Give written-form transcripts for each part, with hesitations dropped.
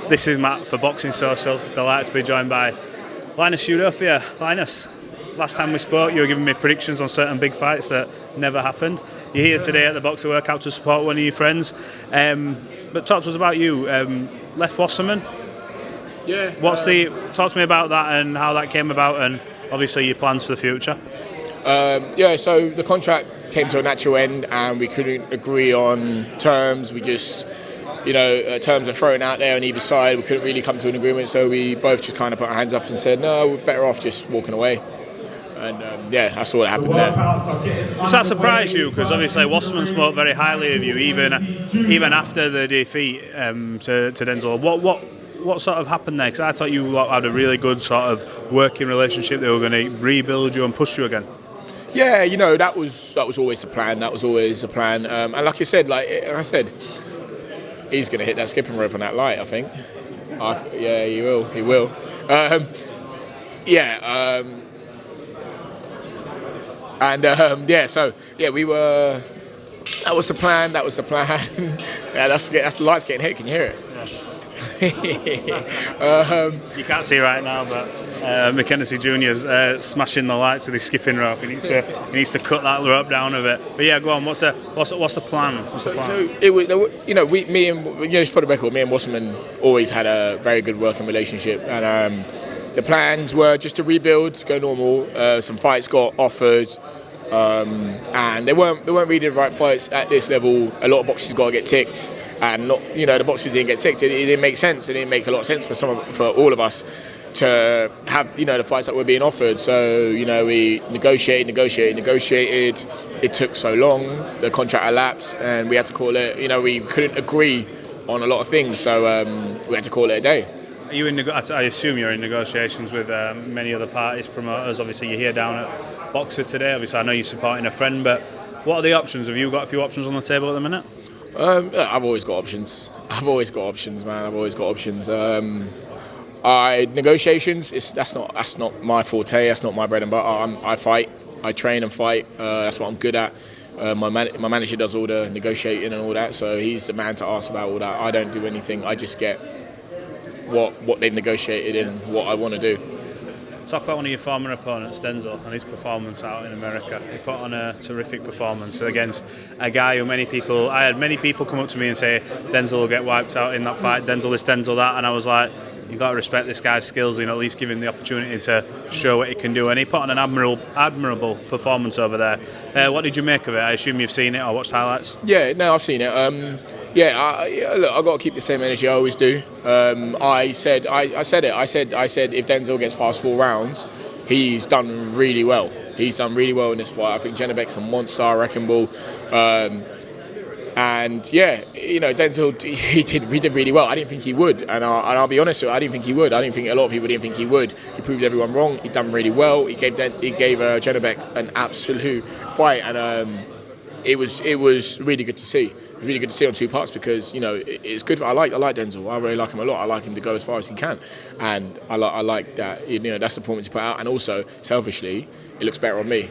This is Matt for Boxing Social. Delighted to be joined by Linus Udofia. Linus, last time we spoke, you were giving me predictions on certain big fights that never happened. You're here today at the Boxer Workout to support one of your friends. But talk to us about you. Left Wasserman. Yeah. Talk to me about that and how that came about, and obviously your plans for the future. So the contract came to a natural end, and we couldn't agree on terms. We just, terms are thrown out there on either side. We couldn't really come to an agreement, so we both just kind of put our hands up and said, no, we're better off just walking away. And that's all that happened there. Does that surprise you? Because obviously Wasserman spoke very highly of you, even after the defeat to Denzel. What sort of happened there? Because I thought you had a really good sort of working relationship. They were going to rebuild you and push you again. Yeah, that was always the plan. That was always the plan. And like I said, he's going to hit that skipping rope on that light, I think. Yeah, he will. He will. We were. That was the plan. Yeah, that's the lights getting hit. Can you hear it? You can't see right now, but McKenzie Jr.'s smashing the lights with his skipping rope. He needs to cut that rope down a bit. But yeah, go on. What's the plan? So it was, just for the record, me and Wasserman always had a very good working relationship, and the plans were just to rebuild, go normal. Some fights got offered, and they weren't really the right fights at this level. A lot of boxes got to get ticked. And the boxes didn't get ticked. It didn't make sense. It didn't make a lot of sense for all of us to have the fights that were being offered. So we negotiated. It took so long. The contract elapsed, and we had to call it. We couldn't agree on a lot of things, so we had to call it a day. Are you I assume you're in negotiations with many other parties, promoters. Obviously, you're here down at Boxer today. Obviously, I know you're supporting a friend, but what are the options? Have you got a few options on the table at the minute? I've always got options. Man. I've always got options. Negotiations. That's not my forte. That's not my bread and butter. I fight. I train and fight. That's what I'm good at. My manager does all the negotiating and all that. So he's the man to ask about all that. I don't do anything. I just get what they've negotiated and what I want to do. Talk about one of your former opponents, Denzel, and his performance out in America. He put on a terrific performance against a guy who I had many people come up to me and say, Denzel will get wiped out in that fight, Denzel this, Denzel that, and I was like, you've got to respect this guy's skills and at least give him the opportunity to show what he can do, and he put on an admirable performance over there. What did you make of it? I assume you've seen it or watched highlights? Yeah, no, I've seen it. Look, I've got to keep the same energy I always do. I said if Denzel gets past 4 rounds, he's done really well. He's done really well in this fight. I think Janabek's a monster, I reckon, Bull. Denzel, he did really well. I didn't think he would, and I'll be honest with you, I didn't think he would. I didn't think a lot of people didn't think he would. He proved everyone wrong. He done really well. He gave Janabek an absolute fight, and it was really good to see. It's really good to see on 2 parts because it's good. I like Denzel. I really like him a lot. I like him to go as far as he can, and I like that. That's the performance he put out. And also, selfishly, it looks better on me.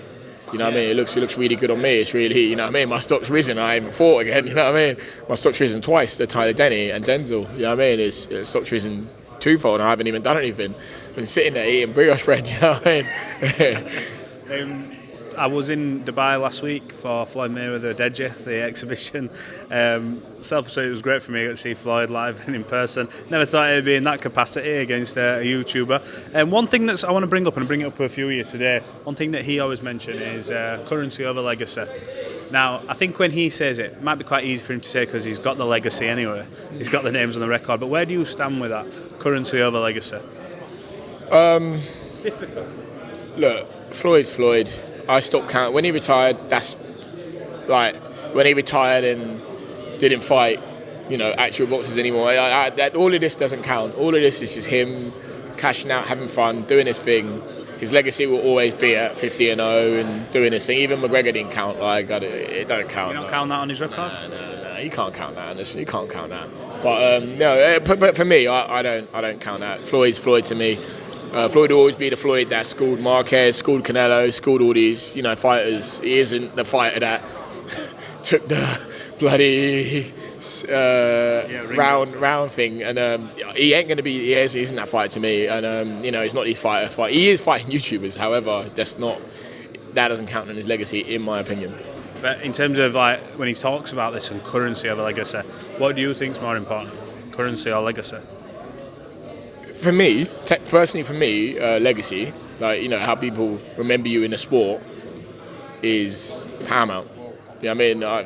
What I mean? It looks really good on me. It's really, my stock's risen. I haven't fought again. My stock's risen twice. The Tyler Denny and Denzel. It's stock's risen twofold. And I haven't even done anything. I've been sitting there eating brioche bread. I was in Dubai last week for Floyd Mayweather the exhibition. Selfishly, it was great for me to see Floyd live and in person. Never thought it'd be in that capacity against a YouTuber. And one thing I want to bring up, and I bring it up with a few of you today, one thing that he always mentioned is currency over legacy. Now, I think when he says it might be quite easy for him to say because he's got the legacy anyway. He's got the names on the record. But where do you stand with that? Currency over legacy? It's difficult. Look, Floyd's Floyd. I stopped counting. When he retired, when he retired and didn't fight, actual boxers anymore. All of this doesn't count. All of this is just him cashing out, having fun, doing his thing. His legacy will always be at 50-0 and doing his thing. Even McGregor didn't count. It don't count. You don't count that on his record? No, you can't count that. Honestly, you can't count that. But for me, I don't count that. Floyd's Floyd to me. Floyd will always be the Floyd that schooled Marquez, schooled Canelo, schooled all these, fighters. He isn't the fighter that took the bloody round thing, and he ain't going to be. He isn't that fighter to me, and he's not his fighter. He is fighting YouTubers, however, that doesn't count in his legacy, in my opinion. But in terms of like when he talks about this and currency over legacy, what do you think is more important, currency or legacy? For me, personally, legacy, like how people remember you in the sport, is paramount. I mean, I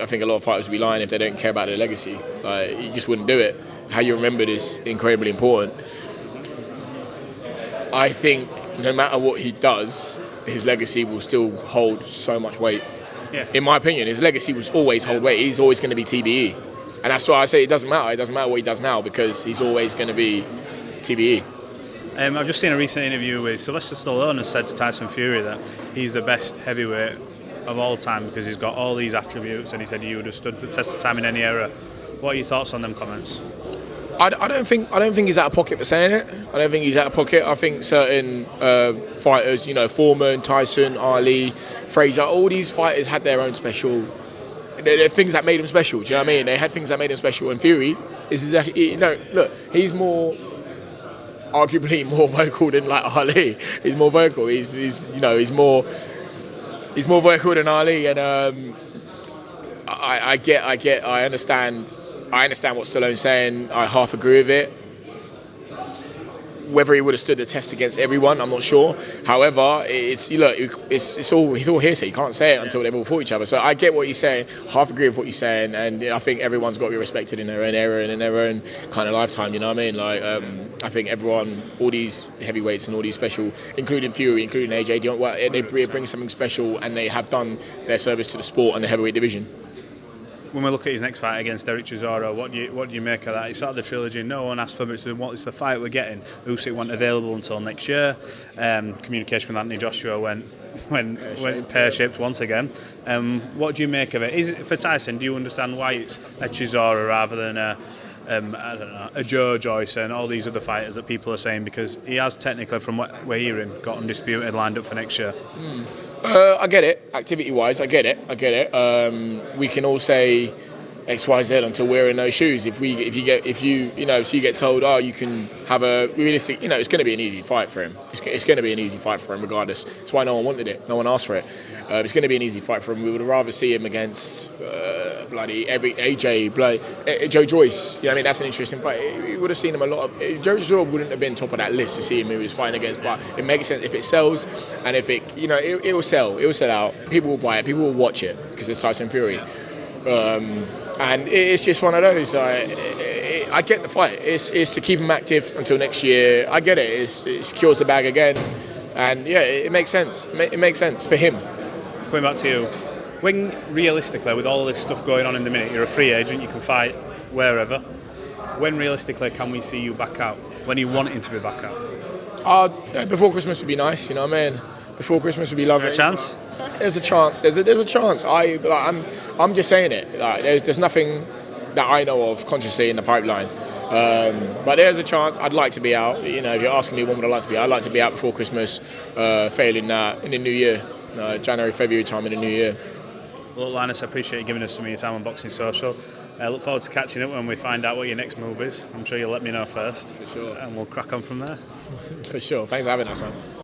think a lot of fighters would be lying if they don't care about their legacy. Like, you just wouldn't do it. How you remembered is incredibly important. I think no matter what he does, his legacy will still hold so much weight. Yeah. In my opinion, his legacy will always hold weight. He's always going to be TBE. And that's why I say it doesn't matter. It doesn't matter what he does now, because he's always going to be TBE. I've just seen a recent interview with Sylvester Stallone has said to Tyson Fury that he's the best heavyweight of all time because he's got all these attributes, and he said he would have stood the test of time in any era. What are your thoughts on them comments? I don't think he's out of pocket for saying it. I don't think he's out of pocket. I think certain fighters, Foreman, Tyson, Ali, Fraser, all these fighters had their own special. There are things that made them special. Do you know what I mean? They had things that made them special. And Fury is exactly. Look, he's arguably more vocal than like Ali. He's more vocal. He's more vocal than Ali. And I understand what Stallone's saying. I half agree with it. Whether he would have stood the test against everyone, I'm not sure. However, it's all hearsay. You can't say it until they've all fought each other. So I get what he's saying. Half agree with what he's saying, and I think everyone's got to be respected in their own era and in their own kind of lifetime. You know what I mean? Like I think everyone, all these heavyweights and all these special, including Fury, including AJ, they bring something special, and they have done their service to the sport and the heavyweight division. When we look at his next fight against DEREK CHISORA, what do you make of that? It's sort of the trilogy. No one asked for much. It's the fight we're getting. Usyk wasn't available until next year. Communication with Anthony Joshua went pear-shaped once again. What do you make of it? Is it for Tyson? Do you understand why it's a Chisora rather than a Joe Joyce and all these other fighters that people are saying? Because he has technically, from what we're hearing, got undisputed lined up for next year. I get it. Activity-wise, I get it. We can all say X, Y, Z until we're in those shoes. If you get told, you can have a realistic, it's going to be an easy fight for him. It's going to be an easy fight for him regardless. That's why no one wanted it. No one asked for it. It's going to be an easy fight for him. We would rather see him against Joe Joyce. I mean, that's an interesting fight. We would have seen him a lot. Joe Joyce wouldn't have been top of that list to see him who he was fighting against. But it makes sense if it sells, and if it will sell. It will sell out. People will buy it. People will watch it because it's Tyson Fury. And it's just one of those. I get the fight. It's to keep him active until next year. I get it. It secures the bag again, and yeah, it makes sense. It makes sense for him. Coming back to you, when realistically, with all this stuff going on in the minute, you're a free agent, you can fight wherever. When realistically can we see you back out? When are you wanting to be back out? Before Christmas would be nice, you know what I mean? Before Christmas would be lovely. Is there a chance? There's a chance. There's a chance. I'm just saying it. Like, there's nothing that I know of consciously in the pipeline. But there's a chance. I'd like to be out. If you're asking me when would I like to be out, I'd like to be out before Christmas. Failing that in the new year, January, February time in the new year. Well, Linus, I appreciate you giving us some of your time on Boxing Social. I look forward to catching up when we find out what your next move is. I'm sure you'll let me know first. For sure. And we'll crack on from there. For sure. Thanks for having us, man.